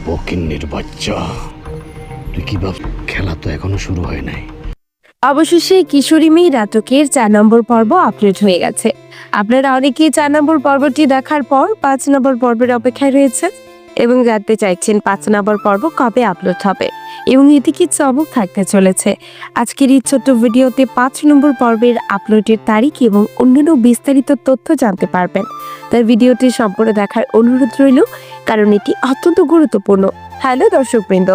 বকিন্নির বাচ্চা, তুই কি ভাব? খেলা তো এখনো শুরু হয় নাই। অবশেষে কিশোরী মেয়ে নাটকের 4 নম্বর পর্ব আপলোড হয়ে গেছে। আপনারা অনেকেই 4 নম্বর পর্বটি দেখার পর 5 নম্বর পর্বের অপেক্ষায় রয়েছেন এবং জানতে চাইছেন 5 নম্বর পর্ব কবে আপলোড হবে এবং এতে কি চমক থাকতে চলেছে। আজকের এই ছোট্ট ভিডিওতে 5 নম্বর পর্বের আপলোডের তারিখ এবং অন্যান্য বিস্তারিত তথ্য জানতে পারবেন। তাই ভিডিওটি সম্পূর্ণ দেখার অনুরোধ রইল, কারণ এটি অত্যন্ত গুরুত্বপূর্ণ। হ্যালো দর্শকবৃন্দ,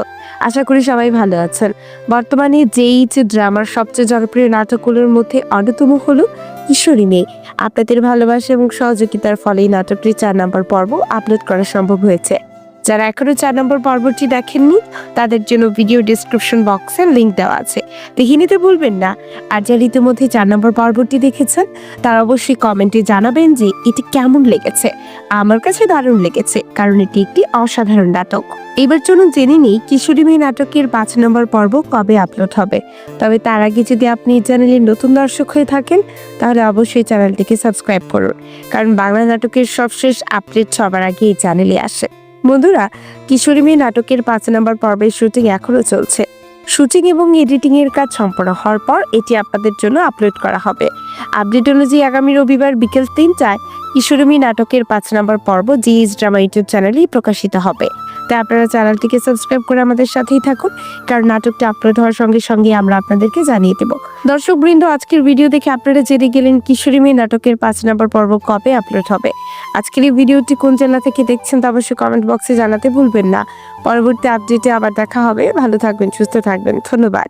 আশা করি সবাই ভালো আছেন। বর্তমানে জেইচ ড্রামার সবচেয়ে জনপ্রিয় নাটকগুলোর মধ্যে অন্যতম হলো কিশোরী মেয়ে। আপনাদের ভালোবাসা এবং সহযোগিতার ফলে এই নাটকটির 4 নম্বর পর্ব আপলোড করা সম্ভব হয়েছে। যারা এখনো 4 নম্বর পর্বটি দেখেননি তাদের জন্য ভিডিও ডিসক্রিপশন বক্সে লিংক দেওয়া আছে, দেখে নিতে ভুলবেন না। আর যারা ইতিমধ্যে 4 নম্বর পর্বটি দেখেছেন তারা অবশ্যই কমেন্টে জানাবেন যে এটি কেমন লেগেছে। আমার কাছে দারুণ লেগেছে, কারণ এটি একটি অসাধারণ নাটক। এবার চলুন জেনে নিই কিশোরী মেয়ে নাটকের 5 নম্বর পর্ব কবে আপলোড হবে। তবে তার আগে যদি আপনি এই চ্যানেলের নতুন দর্শক হয়ে থাকেন তাহলে অবশ্যই চ্যানেলটিকে সাবস্ক্রাইব করুন, কারণ বাংলা নাটকের সবশেষ আপডেট সবার আগে এই চ্যানেলে আসে। বন্ধুরা, কিশোরী মেয়ে নাটকের 5 নম্বর পর্বের শুটিং এখনো চলছে। শুটিং এবং এডিটিং এর কাজ সম্পন্ন হওয়ার পর এটি আপনাদের জন্য আপলোড করা হবে। আপডেট অনুযায়ী আগামী রবিবার বিকেল 3টায় কিশোরী মেয়ে নাটকের 5 নম্বর পর্ব জিএস ড্রামা ইউটিউব চ্যানেলেই প্রকাশিত হবে। তাই আপনারা চ্যানেলটিকে সাবস্ক্রাইব করে আমাদের সাথেই থাকুন, কারণ নাটকটি আপলোড হওয়ার সঙ্গে সঙ্গে আমরা আপনাদেরকে জানিয়ে দেব। দর্শকবৃন্দ, আজকের ভিডিও দেখে আপনারা জেনে গেলেন কিশোরী মেয়ে নাটকের 5 নম্বর পর্ব কবে আপলোড হবে। আজকের এই ভিডিওটি কোন জেলা থেকে দেখছেন তা অবশ্যই কমেন্ট বক্সে জানাতে ভুলবেন না। পরবর্তী আপডেটে আবার দেখা হবে। ভালো থাকবেন, সুস্থ থাকবেন, ধন্যবাদ।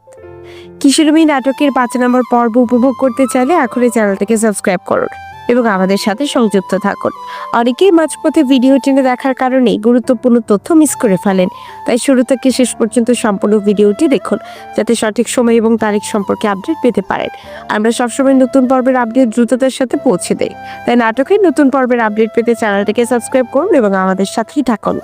কিশোরী মেয়ে নাটকের 5 নম্বর পর্ব উপভোগ করতে চাইলে এখনই চ্যানেলটিকে সাবস্ক্রাইব করুন এবং আমাদের সাথে সংযুক্ত থাকুন। অনেকেই মাঝপথে ভিডিও টেনে দেখার কারণে গুরুত্বপূর্ণ তথ্য মিস করে ফেলেন, তাই শুরু থেকে শেষ পর্যন্ত সম্পূর্ণ ভিডিওটি দেখুন, যাতে সঠিক সময় এবং তারিখ সম্পর্কে আপডেট পেতে পারেন। আমরা সবসময় নতুন পর্বের আপডেট দ্রুততার সাথে পৌঁছে দেই, তাই নাটকের নতুন পর্বের আপডেট পেতে চ্যানেলটিকে সাবস্ক্রাইব করুন এবং আমাদের সাথেই থাকুন।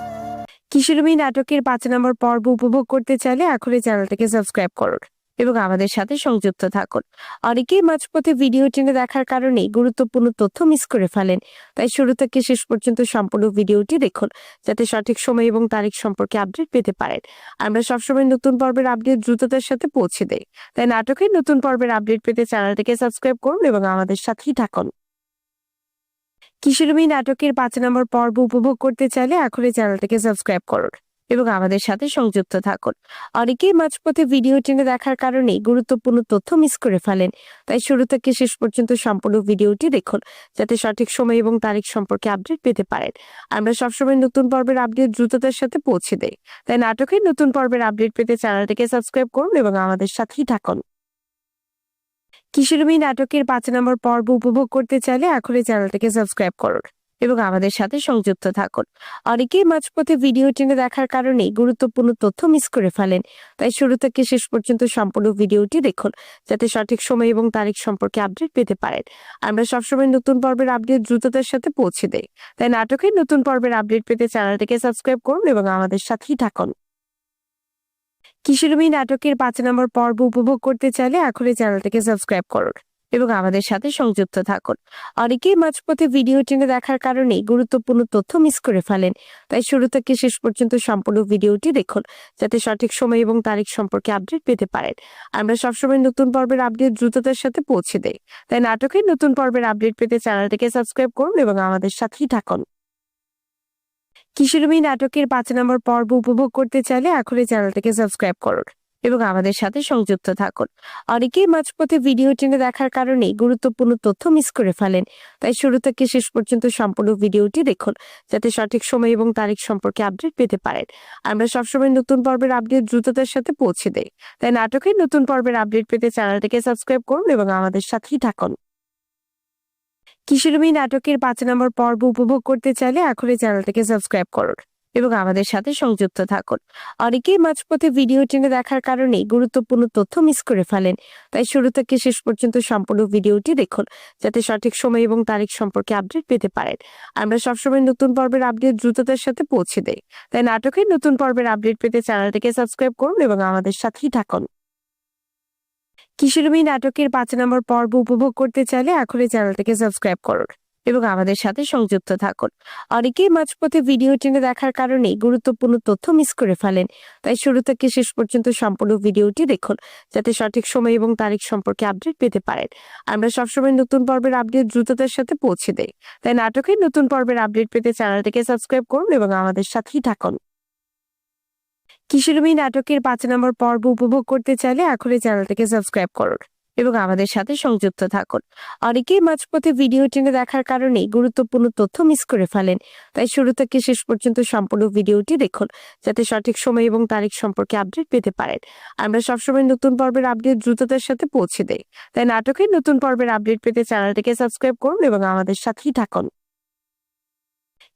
কিশোরী মেয়ে নাটকের 5 নম্বর পর্ব উপভোগ করতে চাইলে এখনই চ্যানেলটিকে সাবস্ক্রাইব করুন এবং আমাদের সাথে সংযুক্ত থাকুন। অনেকেই মাঝপথে ভিডিও টেনে দেখার কারণে গুরুত্বপূর্ণ তথ্য মিস করে ফেলেন, তাই শুরু থেকে শেষ পর্যন্ত সম্পূর্ণ ভিডিওটি দেখুন, যাতে সঠিক সময় এবং তারিখ সম্পর্কে আপডেট পেতে পারেন। আমরা সবসময় নতুন পর্বের আপডেট দ্রুততার সাথে পৌঁছে দেই, তাই নাটকের নতুন পর্বের আপডেট পেতে চ্যানেলটিকে সাবস্ক্রাইব করুন এবং আমাদের সাথেই থাকুন। কিশোরী মেয়ে নাটকের 5 নম্বর পর্ব উপভোগ করতে চাইলে এখনই চ্যানেলটিকে সাবস্ক্রাইব করুন এবং আমাদের সাথে সংযুক্ত থাকুন। অনেকেই মাঝপথে ভিডিও টেনে দেখার কারণে গুরুত্বপূর্ণ তথ্য মিস করে ফেলেন, তাই শুরু থেকে শেষ পর্যন্ত সম্পূর্ণ ভিডিওটি দেখুন, যাতে সঠিক সময় এবং তারিখ সম্পর্কে আপডেট পেতে পারেন। আমরা সবসময় নতুন পর্বের আপডেট দ্রুততার সাথে পৌঁছে দেই, তাই নাটকের নতুন পর্বের আপডেট পেতে চ্যানেলটিকে সাবস্ক্রাইব করুন এবং আমাদের সাথেই থাকুন। কিশোরী মেয়ে নাটকের 5 নম্বর পর্ব উপভোগ করতে চাইলে এখনই চ্যানেলটিকে সাবস্ক্রাইব করুন এবং আমাদের সাথে সংযুক্ত থাকুন। অনেকেই মাঝপথে ভিডিও টেনে দেখার কারণে গুরুত্বপূর্ণ তথ্য মিস করে ফেলেন, তাই শুরু থেকে শেষ পর্যন্ত সম্পূর্ণ ভিডিওটি দেখুন, যাতে সঠিক সময় এবং তারিখ সম্পর্কে আপডেট পেতে পারেন। আমরা সবসময় নতুন পর্বের আপডেট দ্রুততার সাথে পৌঁছে দেই, তাই নাটকের নতুন পর্বের আপডেট পেতে চ্যানেলটিকে সাবস্ক্রাইব করুন এবং আমাদের সাথেই থাকুন। কিশোরী মেয়ে নাটকের 5 নম্বর পর্ব উপভোগ করতে চাইলে এখনই চ্যানেলটিকে সাবস্ক্রাইব করুন এবং আমাদের সাথে সংযুক্ত থাকুন। অনেকেই মাঝপথে ভিডিও টেনে দেখার কারণে গুরুত্বপূর্ণ তথ্য মিস করে ফেলেন, তাই শুরু থেকে শেষ পর্যন্ত সম্পূর্ণ ভিডিওটি দেখুন, যাতে সঠিক সময় এবং তারিখ সম্পর্কে আপডেট পেতে পারেন। আমরা সবসময় নতুন পর্বের আপডেট দ্রুততার সাথে পৌঁছে দেই, তাই নাটকের নতুন পর্বের আপডেট পেতে চ্যানেলটিকে সাবস্ক্রাইব করুন এবং আমাদের সাথেই থাকুন। কিশোরী মেয়ে নাটকের 5 নম্বর পর্ব উপভোগ করতে চাইলে এখনই চ্যানেলটিকে সাবস্ক্রাইব করুন এবং আমাদের সাথে সংযুক্ত থাকুন। অনেকেই মাঝপথে ভিডিও টেনে দেখার কারণে গুরুত্বপূর্ণ তথ্য মিস করে ফেলেন, তাই শুরু থেকে শেষ পর্যন্ত সম্পূর্ণ ভিডিওটি দেখুন, যাতে সঠিক সময় এবং তারিখ সম্পর্কে আপডেট পেতে পারেন। আমরা সবসময় নতুন পর্বের আপডেট দ্রুততার সাথে পৌঁছে দেই, তাই নাটকের নতুন পর্বের আপডেট পেতে চ্যানেলটিকে সাবস্ক্রাইব করুন এবং আমাদের সাথেই থাকুন। কিশোরী মেয়ে নাটকের 5 নম্বর পর্ব উপভোগ করতে চাইলে এখনই চ্যানেলটিকে সাবস্ক্রাইব করুন এবং আমাদের সাথে সংযুক্ত থাকুন। অনেকেই মাঝপথে ভিডিও টেনে দেখার কারণে গুরুত্বপূর্ণ তথ্য মিস করে ফেলেন, তাই শুরু থেকে শেষ পর্যন্ত সম্পূর্ণ ভিডিওটি দেখুন, যাতে সঠিক সময় এবং তারিখ সম্পর্কে আপডেট পেতে পারেন। আমরা সবসময় নতুন পর্বের আপডেট দ্রুততার সাথে পৌঁছে দেই, তাই নাটকের নতুন পর্বের আপডেট পেতে চ্যানেলটিকে সাবস্ক্রাইব করুন এবং আমাদের সাথেই থাকুন। কিশোরী মেয়ে নাটকের 5 নম্বর পর্ব উপভোগ করতে চাইলে এখনই চ্যানেলটিকে সাবস্ক্রাইব করুন এবং আমাদের সাথে সংযুক্ত থাকুন। অনেকেই মাঝপথে ভিডিও টেনে দেখার কারণে গুরুত্বপূর্ণ তথ্য মিস করে ফেলেন। তাই শুরু থেকে শেষ পর্যন্ত সম্পূর্ণ ভিডিওটি দেখুন, যাতে সঠিক সময় এবং তারিখ সম্পর্কে আপডেট পেতে পারেন। আমরা সবসময় নতুন পর্বের আপডেট দ্রুততার সাথে পৌঁছে দেই। তাই নাটকের নতুন পর্বের আপডেট পেতে চ্যানেলটিকে সাবস্ক্রাইব করুন এবং আমাদের সাথেই থাকুন। কিশোরী নাটকের ৫ নম্বর পর্ব উপভোগ করতে চাইলে এখনই চ্যানেলটিকে সাবস্ক্রাইব করুন এবং আমাদের সাথে সংযুক্ত থাকুন। অনেকেই মাঝপথে ভিডিও টেনে দেখার কারণে গুরুত্বপূর্ণ তথ্য মিস করে ফেলেন। তাই শুরু থেকে শেষ পর্যন্ত সম্পূর্ণ ভিডিওটি দেখুন, যাতে সঠিক সময় এবং তারিখ সম্পর্কে আপডেট পেতে পারেন। আমরা সবসময় নতুন পর্বের আপডেট দ্রুততার সাথে পৌঁছে দেই। তাই নাটকের নতুন পর্বের আপডেট পেতে চ্যানেলটিকে সাবস্ক্রাইব করুন এবং আমাদের সাথেই থাকুন।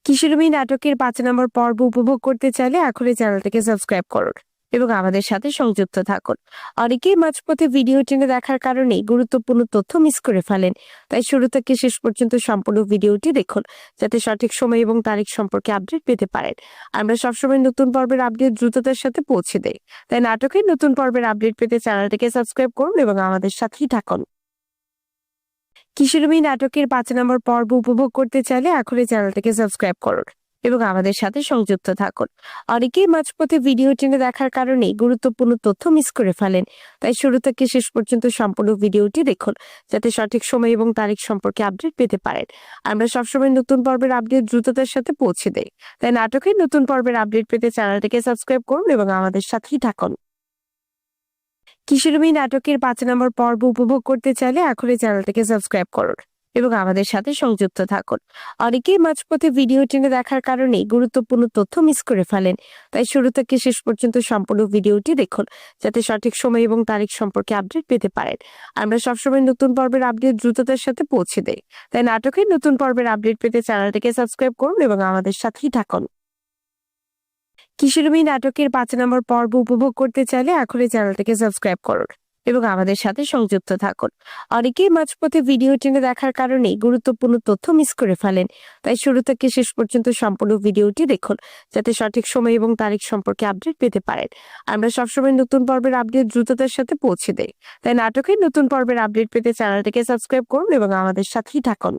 কিশোরী নাটকের ৫ নম্বর পর্ব উপভোগ করতে চাইলে এখনই চ্যানেলটিকে সাবস্ক্রাইব করুন এবং আমাদের সাথে সংযুক্ত থাকুন। অনেকেই মাঝপথে ভিডিও টেনে দেখার কারণে গুরুত্বপূর্ণ তথ্য মিস করে ফেলেন। তাই শুরু থেকে শেষ পর্যন্ত সম্পূর্ণ ভিডিওটি দেখুন, যাতে সঠিক সময় এবং তারিখ সম্পর্কে আপডেট পেতে পারেন। আমরা সবসময় নতুন পর্বের আপডেট দ্রুততার সাথে পৌঁছে দেই। তাই নাটকের নতুন পর্বের আপডেট পেতে চ্যানেলটিকে সাবস্ক্রাইব করুন এবং আমাদের সাথেই থাকুন। কিশোরী নাটকের ৫ নম্বর পর্ব উপভোগ করতে চাইলে এখনই চ্যানেলটিকে সাবস্ক্রাইব করুন এবং আমাদের সাথে সংযুক্ত থাকুন। অনেকেই মাঝপথে ভিডিও টেনে দেখার কারণে গুরুত্বপূর্ণ তথ্য মিস করে ফেলেন। তাই শুরু থেকে শেষ পর্যন্ত সম্পূর্ণ ভিডিওটি দেখুন, যাতে সঠিক সময় এবং তারিখ সম্পর্কে আপডেট পেতে পারেন। আমরা সবসময় নতুন পর্বের আপডেট দ্রুততার সাথে পৌঁছে দেই। তাই নাটকের নতুন পর্বের আপডেট পেতে চ্যানেলটিকে সাবস্ক্রাইব করুন এবং আমাদের সাথেই থাকুন। কিশোরী নাটকের ৫ নম্বর পর্ব উপভোগ করতে চাইলে এখনই চ্যানেলটিকে সাবস্ক্রাইব করুন এবং আমাদের সাথে সংযুক্ত থাকুন। অনেকেই মাঝপথে ভিডিও টেনে দেখার কারণে গুরুত্বপূর্ণ তথ্য মিস করে ফেলেন। তাই শুরু থেকে শেষ পর্যন্ত সম্পূর্ণ ভিডিওটি দেখুন, যাতে সঠিক সময় এবং তারিখ সম্পর্কে আপডেট পেতে পারেন। আমরা সবসময় নতুন পর্বের আপডেট দ্রুততার সাথে পৌঁছে দেই। তাই নাটকের নতুন পর্বের আপডেট পেতে চ্যানেলটিকে সাবস্ক্রাইব করুন এবং আমাদের সাথেই থাকুন। কিশোরী নাটকের ৫ নম্বর পর্ব উপভোগ করতে চাইলে এখনই চ্যানেলটিকে সাবস্ক্রাইব করুন এবং আমাদের সাথে সংযুক্ত থাকুন। অনেকেই মাঝপথে ভিডিও টেনে দেখার কারণে গুরুত্বপূর্ণ তথ্য মিস করে ফেলেন। তাই শুরু থেকে শেষ পর্যন্ত সম্পূর্ণ ভিডিওটি দেখুন, যাতে সঠিক সময় এবং তারিখ সম্পর্কে আপডেট পেতে পারেন। আমরা সবসময় নতুন পর্বের আপডেট দ্রুততার সাথে পৌঁছে দেই। তাই নাটকের নতুন পর্বের আপডেট পেতে চ্যানেলটিকে সাবস্ক্রাইব করুন এবং আমাদের সাথেই থাকুন।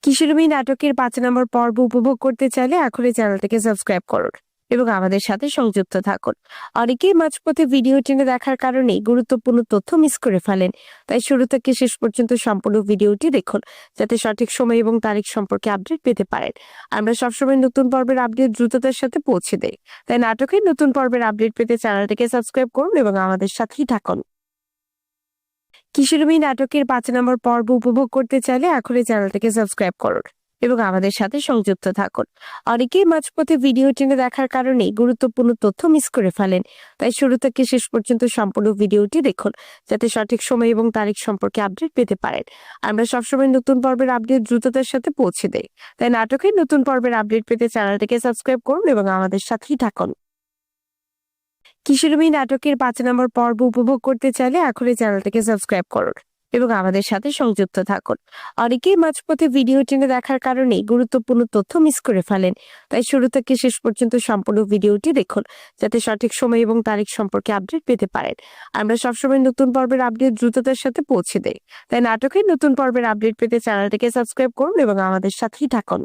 কিশোরী নাটকের ৫ নম্বর পর্ব উপভোগ করতে চাইলে এখনই চ্যানেলটিকে সাবস্ক্রাইব করুন এবং আমাদের সাথে সংযুক্ত থাকুন। অনেকেই মাঝপথে ভিডিও টেনে দেখার কারণে গুরুত্বপূর্ণ তথ্য মিস করে ফেলেন। তাই শুরু থেকে শেষ পর্যন্ত সম্পূর্ণ ভিডিওটি দেখুন, যাতে সঠিক সময় এবং তারিখ সম্পর্কে আপডেট পেতে পারেন। আমরা সবসময় নতুন পর্বের আপডেট দ্রুততার সাথে পৌঁছে দেই। তাই নাটকের নতুন পর্বের আপডেট পেতে চ্যানেলটিকে সাবস্ক্রাইব করুন এবং আমাদের সাথেই থাকুন। কিশোরী নাটকের ৫ নম্বর পর্ব উপভোগ করতে চাইলে এখনই চ্যানেলটিকে সাবস্ক্রাইব করুন এবং আমাদের সাথে সংযুক্ত থাকুন। অনেকেই মাঝপথে ভিডিও টেনে দেখার কারণে গুরুত্বপূর্ণ তথ্য মিস করে ফেলেন। তাই শুরু থেকে শেষ পর্যন্ত সম্পূর্ণ ভিডিওটি দেখুন, যাতে সঠিক সময় এবং তারিখ সম্পর্কে আপডেট পেতে পারেন। আমরা সবসময় নতুন পর্বের আপডেট দ্রুততার সাথে পৌঁছে দেই। তাই নাটকের নতুন পর্বের আপডেট পেতে চ্যানেলটিকে সাবস্ক্রাইব করুন এবং আমাদের সাথেই থাকুন। কিশোরী নাটকের ৫ নম্বর পর্ব উপভোগ করতে চাইলে এখনই চ্যানেলটিকে সাবস্ক্রাইব করুন এবং আমাদের সাথে সংযুক্ত থাকুন। অনেকেই মাঝপথে ভিডিও টেনে দেখার কারণে গুরুত্বপূর্ণ তথ্য মিস করে ফেলেন। তাই শুরু থেকে শেষ পর্যন্ত সম্পূর্ণ ভিডিওটি দেখুন, যাতে সঠিক সময় এবং তারিখ সম্পর্কে আপডেট পেতে পারেন। আমরা সবসময় নতুন পর্বের আপডেট দ্রুততার সাথে পৌঁছে দেই। তাই নাটকের নতুন পর্বের আপডেট পেতে চ্যানেলটিকে সাবস্ক্রাইব করুন এবং আমাদের সাথেই থাকুন।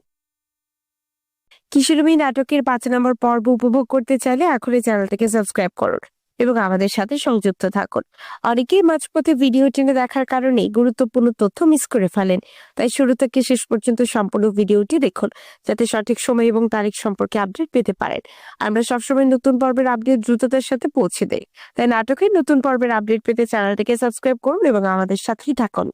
কিশোরী নাটকের ৫ নম্বর পর্ব উপভোগ করতে চাইলে এখনই চ্যানেলটিকে সাবস্ক্রাইব করুন এবং আমাদের সাথে সংযুক্ত থাকুন। অনেকেই মাঝপথে ভিডিও টেনে দেখার কারণে গুরুত্বপূর্ণ তথ্য মিস করে ফেলেন। তাই শুরু থেকে শেষ পর্যন্ত সম্পূর্ণ ভিডিওটি দেখুন, যাতে সঠিক সময় এবং তারিখ সম্পর্কে আপডেট পেতে পারেন। আমরা সবসময় নতুন পর্বের আপডেট দ্রুততার সাথে পৌঁছে দেই। তাই নাটকের নতুন পর্বের আপডেট পেতে চ্যানেলটিকে সাবস্ক্রাইব করুন এবং আমাদের সাথেই থাকুন।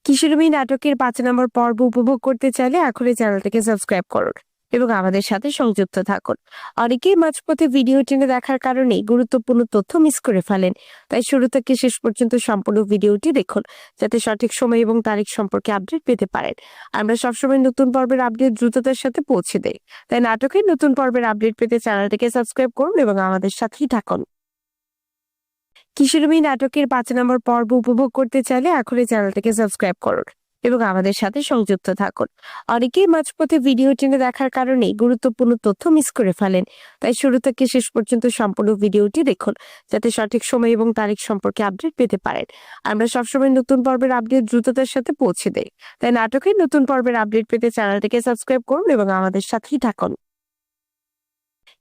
কিশোরী নাটকের ৫ নম্বর পর্ব উপভোগ করতে চাইলে এখনই চ্যানেলটিকে সাবস্ক্রাইব করুন এবং আমাদের সাথে সংযুক্ত থাকুন। অনেকেই মাঝপথে ভিডিও টেনে দেখার কারণে গুরুত্বপূর্ণ তথ্য মিস করে ফেলেন। তাই শুরু থেকে শেষ পর্যন্ত সম্পূর্ণ ভিডিওটি দেখুন, যাতে সঠিক সময় এবং তারিখ সম্পর্কে আপডেট পেতে পারেন। আমরা সবসময় নতুন পর্বের আপডেট দ্রুততার সাথে পৌঁছে দেই। তাই নাটকের নতুন পর্বের আপডেট পেতে চ্যানেলটিকে সাবস্ক্রাইব করুন এবং আমাদের সাথেই থাকুন। কিশোরী নাটকের ৫ নম্বর পর্ব উপভোগ করতে চাইলে এখনই চ্যানেলটিকে সাবস্ক্রাইব করুন এবং আমাদের সাথে সংযুক্ত থাকুন। অনেকেই মাঝপথে ভিডিও টেনে দেখার কারণে গুরুত্বপূর্ণ তথ্য মিস করে ফেলেন। তাই শুরু থেকে শেষ পর্যন্ত সম্পূর্ণ ভিডিওটি দেখুন, যাতে সঠিক সময় এবং তারিখ সম্পর্কে আপডেট পেতে পারেন। আমরা সবসময় নতুন পর্বের আপডেট দ্রুততার সাথে পৌঁছে দেই। তাই নাটকের নতুন পর্বের আপডেট পেতে চ্যানেলটিকে সাবস্ক্রাইব করুন এবং আমাদের সাথেই থাকুন।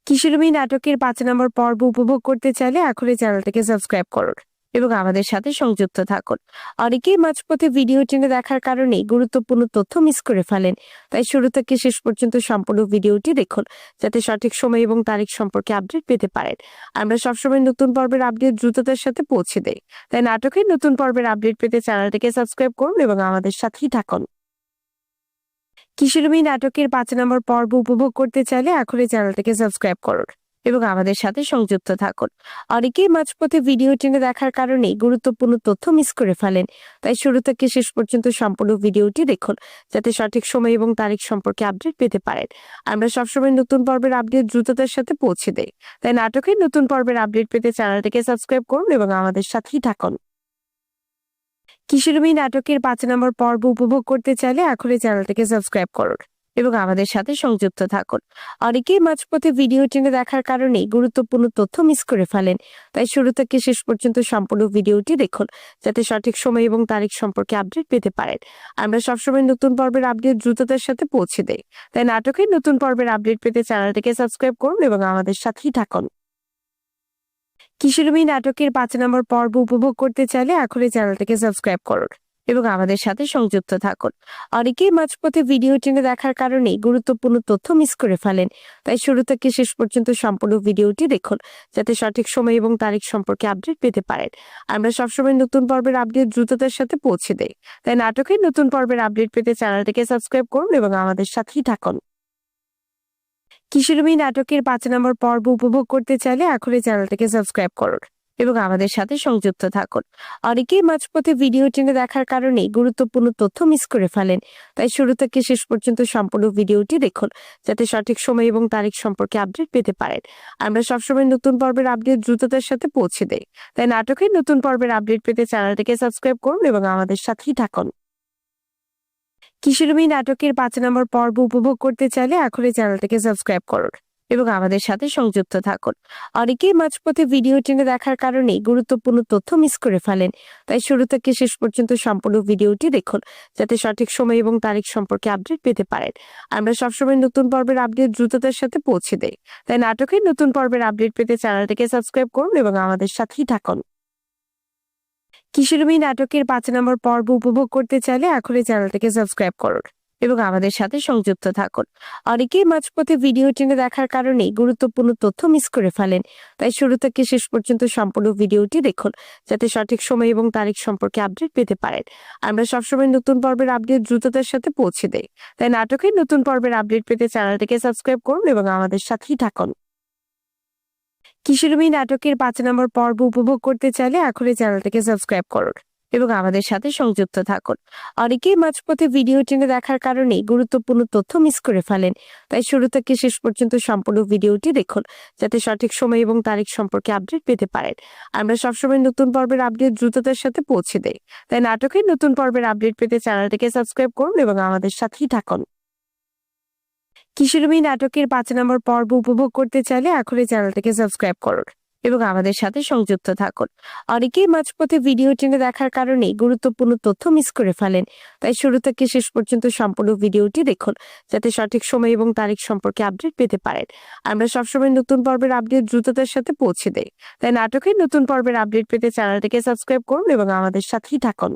কিশোরী মেয়ে নাটকের 5 নম্বর পর্ব উপভোগ করতে চাইলে এখনই চ্যানেলটিকে সাবস্ক্রাইব করুন এবং আমাদের সাথে সংযুক্ত থাকুন। অনেকেই মাঝপথে ভিডিও টেনে দেখার কারণে গুরুত্বপূর্ণ তথ্য মিস করে ফেলেন। তাই শুরু থেকে শেষ পর্যন্ত সম্পূর্ণ ভিডিওটি দেখুন, যাতে সঠিক সময় এবং তারিখ সম্পর্কে আপডেট পেতে পারেন। আমরা সবসময় নতুন পর্বের আপডেট দ্রুততার সাথে পৌঁছে দেই। তাই নাটকের নতুন পর্বের আপডেট পেতে চ্যানেলটিকে সাবস্ক্রাইব করুন এবং আমাদের সাথেই থাকুন। কিশোরী মেয়ে নাটকের 5 নম্বর পর্ব উপভোগ করতে চাইলে এখনই চ্যানেলটিকে সাবস্ক্রাইব করুন এবং আমাদের সাথে সংযুক্ত থাকুন। অনেকেই মাঝপথে ভিডিও টেনে দেখার কারণে গুরুত্বপূর্ণ তথ্য মিস করে ফেলেন। তাই শুরু থেকে শেষ পর্যন্ত সম্পূর্ণ ভিডিওটি দেখুন, যাতে সঠিক সময় এবং তারিখ সম্পর্কে আপডেট পেতে পারেন। আমরা সবসময় নতুন পর্বের আপডেট দ্রুততার সাথে পৌঁছে দেই। তাই নাটকের নতুন পর্বের আপডেট পেতে চ্যানেলটিকে সাবস্ক্রাইব করুন এবং আমাদের সাথেই থাকুন। কিশোরী মেয়ে নাটকের 5 নম্বর পর্ব উপভোগ করতে চাইলে এখনই চ্যানেলটিকে সাবস্ক্রাইব করুন এবং আমাদের সাথে সংযুক্ত থাকুন। অনেকেই মাঝপথে ভিডিও টেনে দেখার কারণে গুরুত্বপূর্ণ তথ্য মিস করে ফেলেন। তাই শুরু থেকে শেষ পর্যন্ত সম্পূর্ণ ভিডিওটি দেখুন, যাতে সঠিক সময় এবং তারিখ সম্পর্কে আপডেট পেতে পারেন। আমরা সবসময় নতুন পর্বের আপডেট দ্রুততার সাথে পৌঁছে দেই। তাই নাটকের নতুন পর্বের আপডেট পেতে চ্যানেলটিকে সাবস্ক্রাইব করুন এবং আমাদের সাথেই থাকুন। কিশোরী মেয়ে নাটকের 5 নম্বর পর্ব উপভোগ করতে চাইলে এখনই চ্যানেলটিকে সাবস্ক্রাইব করুন এবং আমাদের সাথে সংযুক্ত থাকুন। অনেকেই মাঝপথে ভিডিও টেনে দেখার কারণে গুরুত্বপূর্ণ তথ্য মিস করে ফেলেন। তাই শুরু থেকে শেষ পর্যন্ত সম্পূর্ণ ভিডিওটি দেখুন, যাতে সঠিক সময় এবং তারিখ সম্পর্কে আপডেট পেতে পারেন। আমরা সবসময় নতুন পর্বের আপডেট দ্রুততার সাথে পৌঁছে দেই। তাই নাটকের নতুন পর্বের আপডেট পেতে চ্যানেলটিকে সাবস্ক্রাইব করুন এবং আমাদের সাথেই থাকুন। কিশোরী মেয়ে নাটকের 5 নম্বর পর্ব উপভোগ করতে চাইলে এখনই চ্যানেলটিকে সাবস্ক্রাইব করুন এবং আমাদের সাথে সংযুক্ত থাকুন। অনেকেই মাঝপথে ভিডিও টেনে দেখার কারণে গুরুত্বপূর্ণ তথ্য মিস করে ফেলেন। তাই শুরু থেকে শেষ পর্যন্ত সম্পূর্ণ ভিডিওটি দেখুন, যাতে সঠিক সময় এবং তারিখ সম্পর্কে আপডেট পেতে পারেন। আমরা সবসময় নতুন পর্বের আপডেট দ্রুততার সাথে পৌঁছে দেই। তাই নাটকের নতুন পর্বের আপডেট পেতে চ্যানেলটিকে সাবস্ক্রাইব করুন এবং আমাদের সাথেই থাকুন। কিশোরী মেয়ে নাটকের 5 নম্বর পর্ব উপভোগ করতে চাইলে এখনই চ্যানেলটিকে সাবস্ক্রাইব করুন এবং আমাদের সাথে সংযুক্ত থাকুন। অনেকেই মাঝপথে ভিডিও টেনে দেখার কারণে গুরুত্বপূর্ণ তথ্য মিস করে ফেলেন। তাই শুরু থেকে শেষ পর্যন্ত সম্পূর্ণ ভিডিওটি দেখুন, যাতে সঠিক সময় এবং তারিখ সম্পর্কে আপডেট পেতে পারেন। আমরা সবসময় নতুন পর্বের আপডেট দ্রুততার সাথে পৌঁছে দেই। তাই নাটকের নতুন পর্বের আপডেট পেতে চ্যানেলটিকে সাবস্ক্রাইব করুন এবং আমাদের সাথেই থাকুন। কিশোরী মেয়ে নাটকের 5 নম্বর পর্ব উপভোগ করতে চাইলে এখনই চ্যানেলটিকে সাবস্ক্রাইব করুন এবং আমাদের সাথে সংযুক্ত থাকুন। অনেকেই মাঝপথে ভিডিও টেনে দেখার কারণে গুরুত্বপূর্ণ তথ্য মিস করে ফেলেন। তাই শুরু থেকে শেষ পর্যন্ত সম্পূর্ণ ভিডিওটি দেখুন, যাতে সঠিক সময় এবং তারিখ সম্পর্কে আপডেট পেতে পারেন। আমরা সবসময় নতুন পর্বের আপডেট দ্রুততার সাথে পৌঁছে দেই। তাই নাটকের নতুন পর্বের আপডেট পেতে চ্যানেলটিকে সাবস্ক্রাইব করুন এবং আমাদের সাথেই থাকুন। কিশোরী মেয়ে নাটকের 5 নম্বর পর্ব উপভোগ করতে চাইলে এখনই চ্যানেলটিকে সাবস্ক্রাইব করুন এবং আমাদের সাথে সংযুক্ত থাকুন। অনেকেই মাঝপথে ভিডিও টেনে দেখার কারণে গুরুত্বপূর্ণ তথ্য মিস করে ফেলেন। তাই শুরু থেকে শেষ পর্যন্ত সম্পূর্ণ ভিডিওটি দেখুন, যাতে সঠিক সময় এবং তারিখ সম্পর্কে আপডেট পেতে পারেন। আমরা সবসময় নতুন পর্বের আপডেট দ্রুততার সাথে পৌঁছে দেই। তাই নাটকের নতুন পর্বের আপডেট পেতে চ্যানেলটিকে সাবস্ক্রাইব করুন এবং আমাদের সাথেই থাকুন। কিশোরী মেয়ে নাটকের 5 নম্বর পর্ব উপভোগ করতে চাইলে এখনই চ্যানেলটিকে সাবস্ক্রাইব করুন এবং আমাদের সাথে সংযুক্ত থাকুন। অনেকেই মাঝপথে ভিডিও টেনে দেখার কারণে গুরুত্বপূর্ণ তথ্য মিস করে ফেলেন। তাই শুরু থেকে শেষ পর্যন্ত সম্পূর্ণ ভিডিওটি দেখুন, যাতে সঠিক সময় এবং তারিখ সম্পর্কে আপডেট পেতে পারেন। আমরা সবসময় নতুন পর্বের আপডেট দ্রুততার সাথে পৌঁছে দেই। তাই নাটকের নতুন পর্বের আপডেট পেতে চ্যানেলটিকে সাবস্ক্রাইব করুন এবং আমাদের সাথেই থাকুন।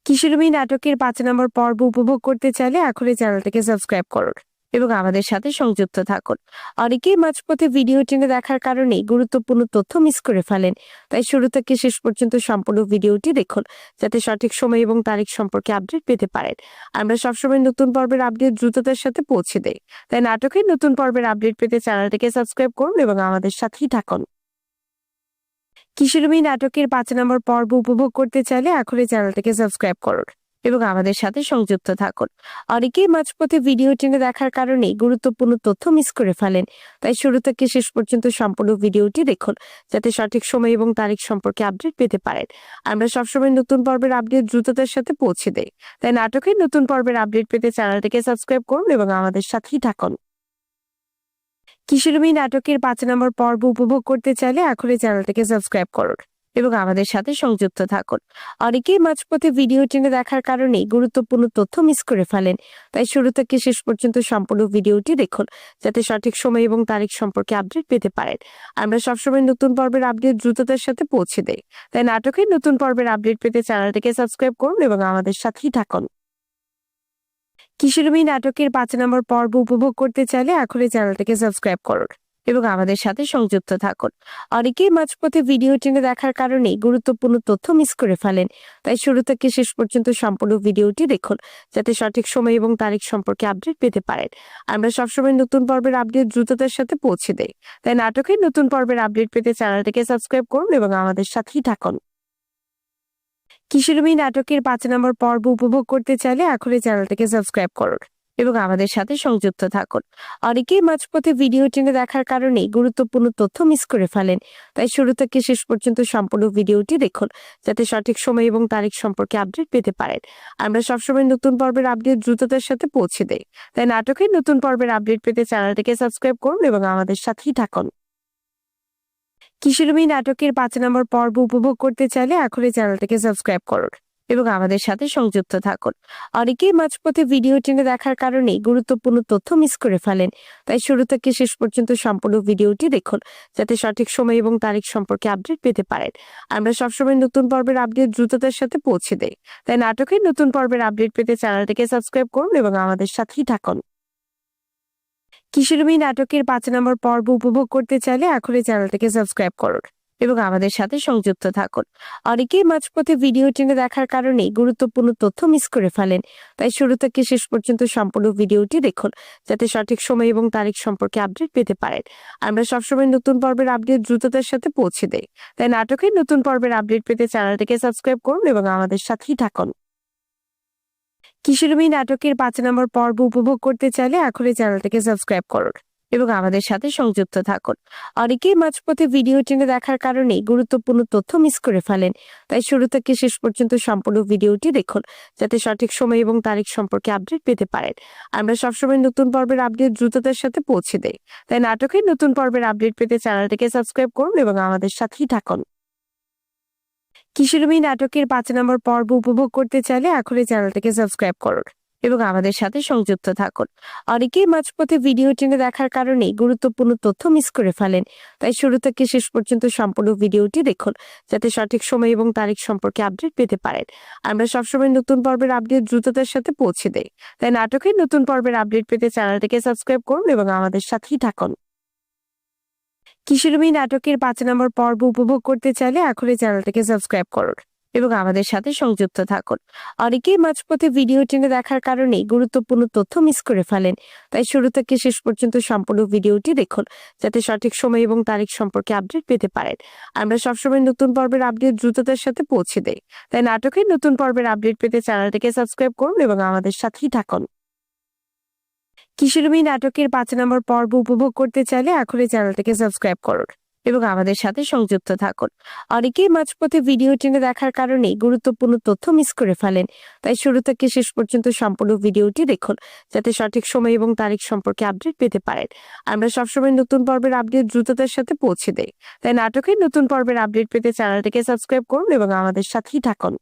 কিশোরী মেয়ে নাটকের 5 নম্বর পর্ব উপভোগ করতে চাইলে এখনই চ্যানেলটিকে সাবস্ক্রাইব করুন এবং আমাদের সাথে সংযুক্ত থাকুন। অনেকেই মাঝপথে ভিডিও টেনে দেখার কারণে গুরুত্বপূর্ণ তথ্য মিস করে ফেলেন। তাই শুরু থেকে শেষ পর্যন্ত সম্পূর্ণ ভিডিওটি দেখুন, যাতে সঠিক সময় এবং তারিখ সম্পর্কে আপডেট পেতে পারেন। আমরা সবসময় নতুন পর্বের আপডেট দ্রুততার সাথে পৌঁছে দেই। তাই নাটকের নতুন পর্বের আপডেট পেতে চ্যানেলটিকে সাবস্ক্রাইব করুন এবং আমাদের সাথেই থাকুন। কিশোরী মেয়ে নাটকের 5 নম্বর পর্ব উপভোগ করতে চাইলে এখনই চ্যানেলটিকে সাবস্ক্রাইব করুন এবং আমাদের সাথে সংযুক্ত থাকুন। অনেকেই মাঝপথে ভিডিও টেনে দেখার কারণে গুরুত্বপূর্ণ তথ্য মিস করে ফেলেন। তাই শুরু থেকে শেষ পর্যন্ত সম্পূর্ণ ভিডিওটি দেখুন, যাতে সঠিক সময় এবং তারিখ সম্পর্কে আপডেট পেতে পারেন। আমরা সবসময় নতুন পর্বের আপডেট দ্রুততার সাথে পৌঁছে দেই। তাই নাটকের নতুন পর্বের আপডেট পেতে চ্যানেলটিকে সাবস্ক্রাইব করুন এবং আমাদের সাথেই থাকুন। কিশোরী নাটকের 5 নম্বর পর্ব উপভোগ করতে চাইলে এখনই চ্যানেলটিকে সাবস্ক্রাইব করুন এবং আমাদের সাথে সংযুক্ত থাকুন। অনেকেই মাঝপথে ভিডিও টেনে দেখার কারণে গুরুত্বপূর্ণ তথ্য মিস করে ফেলেন। তাই শুরু থেকে শেষ পর্যন্ত সম্পূর্ণ ভিডিওটি দেখুন, যাতে সঠিক সময় এবং তারিখ সম্পর্কে আপডেট পেতে পারেন। আমরা সবসময় নতুন পর্বের আপডেট দ্রুততার সাথে পৌঁছে দেই। তাই নাটকের নতুন পর্বের আপডেট পেতে চ্যানেলটিকে সাবস্ক্রাইব করুন এবং আমাদের সাথেই থাকুন। কিশোরী নাটকের 5 নম্বর পর্ব উপভোগ করতে চাইলে এখনই চ্যানেলটিকে সাবস্ক্রাইব করুন এবং আমাদের সাথে সংযুক্ত থাকুন। অনেকেই মাঝপথে ভিডিও টেনে দেখার কারণে গুরুত্বপূর্ণ তথ্য মিস করে ফেলেন। তাই শুরু থেকে শেষ পর্যন্ত সম্পূর্ণ ভিডিওটি দেখুন, যাতে সঠিক সময় এবং তারিখ সম্পর্কে আপডেট পেতে পারেন। আমরা সবসময় নতুন পর্বের আপডেট দ্রুততার সাথে পৌঁছে দেই। তাই নাটকের নতুন পর্বের আপডেট পেতে চ্যানেলটিকে সাবস্ক্রাইব করুন এবং আমাদের সাথেই থাকুন। কিশোরী নাটকের 5 নম্বর পর্ব উপভোগ করতে চাইলে এখনই চ্যানেলটিকে সাবস্ক্রাইব করুন এবং আমাদের সাথে সংযুক্ত থাকুন। অনেকেই মাঝপথে ভিডিও টেনে দেখার কারণে গুরুত্বপূর্ণ তথ্য মিস করে ফেলেন। তাই শুরু থেকে শেষ পর্যন্ত সম্পূর্ণ ভিডিওটি দেখুন, যাতে সঠিক সময় এবং তারিখ সম্পর্কে আপডেট পেতে পারেন। আমরা সবসময় নতুন পর্বের আপডেট দ্রুততার সাথে পৌঁছে দেই। তাই নাটকের নতুন পর্বের আপডেট পেতে চ্যানেলটিকে সাবস্ক্রাইব করুন এবং আমাদের সাথেই থাকুন। কিশোরী নাটকের 5 নম্বর পর্ব উপভোগ করতে চাইলে এখনই চ্যানেলটিকে সাবস্ক্রাইব করুন এবং আমাদের সাথে সংযুক্ত থাকুন। অনেকেই মাঝপথে ভিডিও টেনে দেখার কারণে গুরুত্বপূর্ণ তথ্য মিস করে ফেলেন। তাই শুরু থেকে শেষ পর্যন্ত সম্পূর্ণ ভিডিওটি দেখুন, যাতে সঠিক সময় এবং তারিখ সম্পর্কে আপডেট পেতে পারেন। আমরা সবসময় নতুন পর্বের আপডেট দ্রুততার সাথে পৌঁছে দেই। তাই নাটকের নতুন পর্বের আপডেট পেতে চ্যানেলটিকে সাবস্ক্রাইব করুন এবং আমাদের সাথেই থাকুন। কিশোরী নাটকের 5 নম্বর পর্ব উপভোগ করতে চাইলে এখনই চ্যানেলটিকে সাবস্ক্রাইব করুন এবং আমাদের সাথে সংযুক্ত থাকুন। অনেকেই মাঝপথে ভিডিও টেনে দেখার কারণে গুরুত্বপূর্ণ তথ্য মিস করে ফেলেন। তাই শুরু থেকে শেষ পর্যন্ত সম্পূর্ণ ভিডিওটি দেখুন, যাতে সঠিক সময় এবং তারিখ সম্পর্কে আপডেট পেতে পারেন। আমরা সবসময় নতুন পর্বের আপডেট দ্রুততার সাথে পৌঁছে দেই। তাই নাটকের নতুন পর্বের আপডেট পেতে চ্যানেলটিকে সাবস্ক্রাইব করুন এবং আমাদের সাথেই থাকুন। কিশোরী নাটকের 5 নম্বর পর্ব উপভোগ করতে চাইলে এখনই চ্যানেলটিকে সাবস্ক্রাইব করুন এবং আমাদের সাথে সংযুক্ত থাকুন। অনেকেই মাঝপথে ভিডিও টেনে দেখার কারণে গুরুত্বপূর্ণ তথ্য মিস করে ফেলেন। তাই শুরু থেকে শেষ পর্যন্ত সম্পূর্ণ ভিডিওটি দেখুন, যাতে সঠিক সময় এবং তারিখ সম্পর্কে আপডেট পেতে পারেন। আমরা সবসময় নতুন পর্বের আপডেট দ্রুততার সাথে পৌঁছে দেই। তাই নাটকের নতুন পর্বের আপডেট পেতে চ্যানেলটিকে সাবস্ক্রাইব করুন এবং আমাদের সাথেই থাকুন। কিশোরী নাটকের 5 নম্বর পর্ব উপভোগ করতে চাইলে এখনই চ্যানেলটিকে সাবস্ক্রাইব করুন এবং আমাদের সাথে সংযুক্ত থাকুন। অনেকেই মাঝপথে ভিডিও টেনে দেখার কারণে গুরুত্বপূর্ণ তথ্য মিস করে ফেলেন। তাই শুরু থেকে শেষ পর্যন্ত সম্পূর্ণ ভিডিওটি দেখুন, যাতে সঠিক সময় এবং তারিখ সম্পর্কে আপডেট পেতে পারেন। আমরা সবসময় নতুন পর্বের আপডেট দ্রুততার সাথে পৌঁছে দেই। তাই নাটকের নতুন পর্বের আপডেট পেতে চ্যানেলটিকে সাবস্ক্রাইব করুন এবং আমাদের সাথেই থাকুন। কিশোরী নাটকের 5 নম্বর পর্ব উপভোগ করতে চাইলে এখনই চ্যানেলটিকে সাবস্ক্রাইব করুন এবং আমাদের সাথে সংযুক্ত থাকুন। অনেকেই মাঝপথে ভিডিও টেনে দেখার কারণে গুরুত্বপূর্ণ তথ্য মিস করে ফেলেন। তাই শুরু থেকে শেষ পর্যন্ত সম্পূর্ণ ভিডিওটি দেখুন, যাতে সঠিক সময় এবং তারিখ সম্পর্কে আপডেট পেতে পারেন। আমরা সবসময় নতুন পর্বের আপডেট দ্রুততার সাথে পৌঁছে দেই। তাই নাটকের নতুন পর্বের আপডেট পেতে চ্যানেলটিকে সাবস্ক্রাইব করুন এবং আমাদের সাথেই থাকুন। কিশোরী নাটকের 5 নম্বর পর্ব উপভোগ করতে চাইলে এখনই চ্যানেলটিকে সাবস্ক্রাইব করুন এবং আমাদের সাথে সংযুক্ত থাকুন। অনেকেই মাঝপথে ভিডিও টেনে দেখার কারণে গুরুত্বপূর্ণ তথ্য মিস করে ফেলেন। তাই শুরু থেকে শেষ পর্যন্ত সম্পূর্ণ ভিডিওটি দেখুন, যাতে সঠিক সময় এবং তারিখ সম্পর্কে আপডেট পেতে পারেন। আমরা সবসময় নতুন পর্বের আপডেট দ্রুততার সাথে পৌঁছে দেই। তাই নাটকের নতুন পর্বের আপডেট পেতে চ্যানেলটিকে সাবস্ক্রাইব করুন এবং আমাদের সাথেই থাকুন।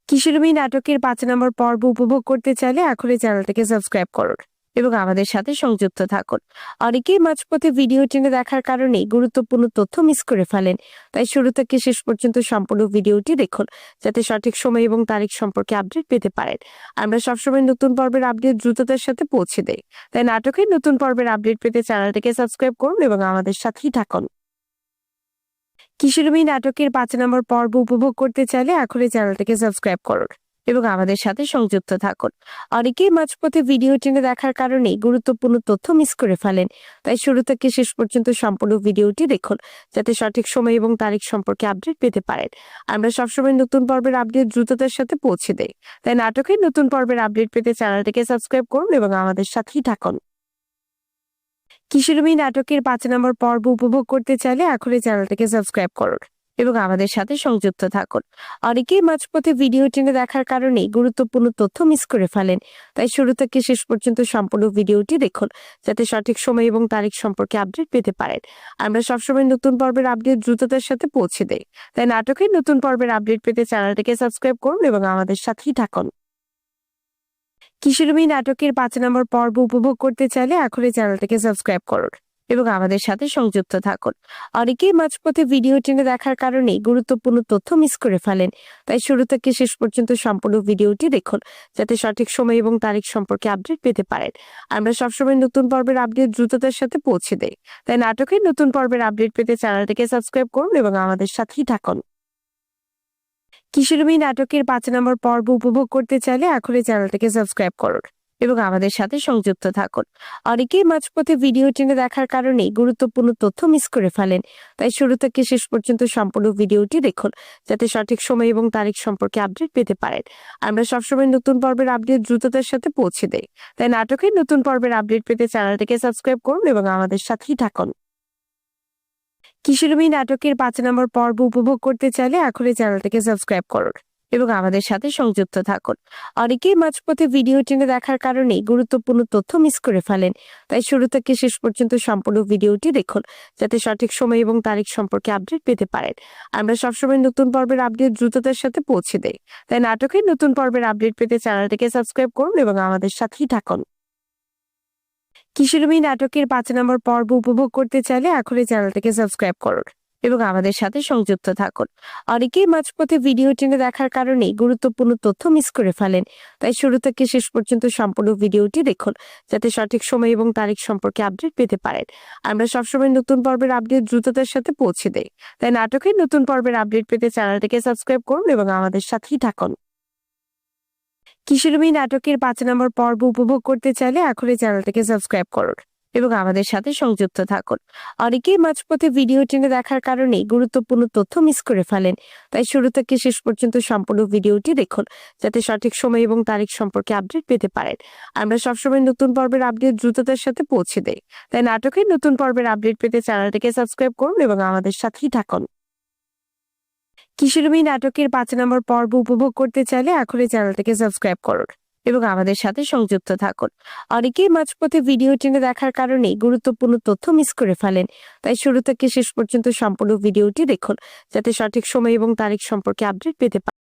কিশোরী নাটকের 5 নম্বর পর্ব উপভোগ করতে চাইলে এখনই চ্যানেলটিকে সাবস্ক্রাইব করুন এবং আমাদের সাথে সংযুক্ত থাকুন। অনেকেই মাঝপথে ভিডিও টেনে দেখার কারণে গুরুত্বপূর্ণ তথ্য মিস করে ফেলেন। তাই শুরু থেকে শেষ পর্যন্ত সম্পূর্ণ ভিডিওটি দেখুন, যাতে সঠিক সময় এবং তারিখ সম্পর্কে আপডেট পেতে পারেন। আমরা সবসময় নতুন পর্বের আপডেট দ্রুততার সাথে পৌঁছে দেই। তাই নাটকের নতুন পর্বের আপডেট পেতে চ্যানেলটিকে সাবস্ক্রাইব করুন এবং আমাদের সাথেই থাকুন। কিশোরী নাটকের 5 নম্বর পর্ব উপভোগ করতে চাইলে এখনই চ্যানেলটিকে সাবস্ক্রাইব করুন এবং আমাদের সাথে সংযুক্ত থাকুন। অনেকেই মাঝপথে ভিডিও টেনে দেখার কারণে গুরুত্বপূর্ণ তথ্য মিস করে ফেলেন। তাই শুরু থেকে শেষ পর্যন্ত সম্পূর্ণ ভিডিওটি দেখুন, যাতে সঠিক সময় এবং তারিখ সম্পর্কে আপডেট পেতে পারেন। আমরা সবসময় নতুন পর্বের আপডেট দ্রুততার সাথে পৌঁছে দেই। তাই নাটকের নতুন পর্বের আপডেট পেতে চ্যানেলটিকে সাবস্ক্রাইব করুন এবং আমাদের সাথেই থাকুন। কিশোরী মেয়ে নাটকের 5 নম্বর পর্ব উপভোগ করতে চাইলে এখনই চ্যানেলটিকে সাবস্ক্রাইব করুন এবং আমাদের সাথে সংযুক্ত থাকুন। অনেকেই মাঝপথে ভিডিও টেনে দেখার কারণে গুরুত্বপূর্ণ তথ্য মিস করে ফেলেন। তাই শুরু থেকে শেষ পর্যন্ত সম্পূর্ণ ভিডিওটি দেখুন, যাতে সঠিক সময় এবং তারিখ সম্পর্কে আপডেট পেতে পারেন। আমরা সবসময় নতুন পর্বের আপডেট দ্রুততার সাথে পৌঁছে দেই। তাই নাটকের নতুন পর্বের আপডেট পেতে চ্যানেলটিকে সাবস্ক্রাইব করুন এবং আমাদের সাথেই থাকুন। কিশোরী মেয়ে নাটকের 5 নম্বর পর্ব উপভোগ করতে চাইলে এখনই চ্যানেলটিকে সাবস্ক্রাইব করুন এবং আমাদের সাথে সংযুক্ত থাকুন। অনেকেই মাঝপথে ভিডিও টেনে দেখার কারণে গুরুত্বপূর্ণ তথ্য মিস করে ফেলেন। তাই শুরু থেকে শেষ পর্যন্ত সম্পূর্ণ ভিডিওটি দেখুন, যাতে সঠিক সময় এবং তারিখ সম্পর্কে আপডেট পেতে পারেন। আমরা সবসময় নতুন পর্বের আপডেট দ্রুততার সাথে পৌঁছে দেই। তাই নাটকের নতুন পর্বের আপডেট পেতে চ্যানেলটিকে সাবস্ক্রাইব করুন এবং আমাদের সাথেই থাকুন। কিশোরী মেয়ে নাটকের 5 নম্বর পর্ব উপভোগ করতে চাইলে এখনই চ্যানেলটিকে সাবস্ক্রাইব করুন এবং আমাদের সাথে সংযুক্ত থাকুন। অনেকেই মাঝপথে ভিডিও টেনে দেখার কারণে গুরুত্বপূর্ণ তথ্য মিস করে ফেলেন। তাই শুরু থেকে শেষ পর্যন্ত সম্পূর্ণ ভিডিওটি দেখুন, যাতে সঠিক সময় এবং তারিখ সম্পর্কে আপডেট পেতে পারেন। আমরা সবসময় নতুন পর্বের আপডেট দ্রুততার সাথে পৌঁছে দেই। তাই নাটকের নতুন পর্বের আপডেট পেতে চ্যানেলটিকে সাবস্ক্রাইব করুন এবং আমাদের সাথেই থাকুন। কিশোরী মেয়ে নাটকের 5 নম্বর পর্ব উপভোগ করতে চাইলে এখনই চ্যানেলটিকে সাবস্ক্রাইব করুন এবং আমাদের সাথে সংযুক্ত থাকুন। অনেকেই মাঝপথে ভিডিও টেনে দেখার কারণে গুরুত্বপূর্ণ তথ্য মিস করে ফেলেন। তাই শুরু থেকে শেষ পর্যন্ত সম্পূর্ণ ভিডিওটি দেখুন, যাতে সঠিক সময় এবং তারিখ সম্পর্কে আপডেট পেতে পারেন। আমরা সবসময় নতুন পর্বের আপডেট দ্রুততার সাথে পৌঁছে দেই। তাই নাটকের নতুন পর্বের আপডেট পেতে চ্যানেলটিকে সাবস্ক্রাইব করুন এবং আমাদের সাথেই থাকুন। কিশোরী মেয়ে নাটকের 5 নম্বর পর্ব উপভোগ করতে চাইলে এখনই চ্যানেলটিকে সাবস্ক্রাইব করুন এবং আমাদের সাথে সংযুক্ত থাকুন। অনেকেই মাঝপথে ভিডিও টেনে দেখার কারণে গুরুত্বপূর্ণ তথ্য মিস করে ফেলেন। তাই শুরু থেকে শেষ পর্যন্ত সম্পূর্ণ ভিডিওটি দেখুন, যাতে সঠিক সময় এবং তারিখ সম্পর্কে আপডেট পেতে পারেন। আমরা সবসময় নতুন পর্বের আপডেট দ্রুততার সাথে পৌঁছে দেই। তাই নাটকের নতুন পর্বের আপডেট পেতে চ্যানেলটিকে সাবস্ক্রাইব করুন এবং আমাদের সাথেই থাকুন। কিশোরী মেয়ে নাটকের 5 নম্বর পর্ব উপভোগ করতে চাইলে এখনই চ্যানেলটিকে সাবস্ক্রাইব করুন এবং আমাদের সাথে সংযুক্ত থাকুন। অনেকেই মাঝপথে ভিডিও টেনে দেখার কারণে গুরুত্বপূর্ণ তথ্য মিস করে ফেলেন। তাই শুরু থেকে শেষ পর্যন্ত সম্পূর্ণ ভিডিওটি দেখুন, যাতে সঠিক সময় এবং তারিখ সম্পর্কে আপডেট পেতে পারেন। আমরা সবসময় নতুন পর্বের আপডেট দ্রুততার সাথে পৌঁছে দেই। তাই নাটকের নতুন পর্বের আপডেট পেতে চ্যানেলটিকে সাবস্ক্রাইব করুন এবং আমাদের সাথেই থাকুন। কিশোরী মেয়ে নাটকের 5 নম্বর পর্ব উপভোগ করতে চাইলে এখনই চ্যানেলটিকে সাবস্ক্রাইব করুন এবং আমাদের সাথে সংযুক্ত থাকুন। অনেকেই মাঝপথে ভিডিও টেনে দেখার কারণে গুরুত্বপূর্ণ তথ্য মিস করে ফেলেন। তাই শুরু থেকে শেষ পর্যন্ত সম্পূর্ণ ভিডিওটি দেখুন, যাতে সঠিক সময় এবং তারিখ সম্পর্কে আপডেট পেতে পারেন।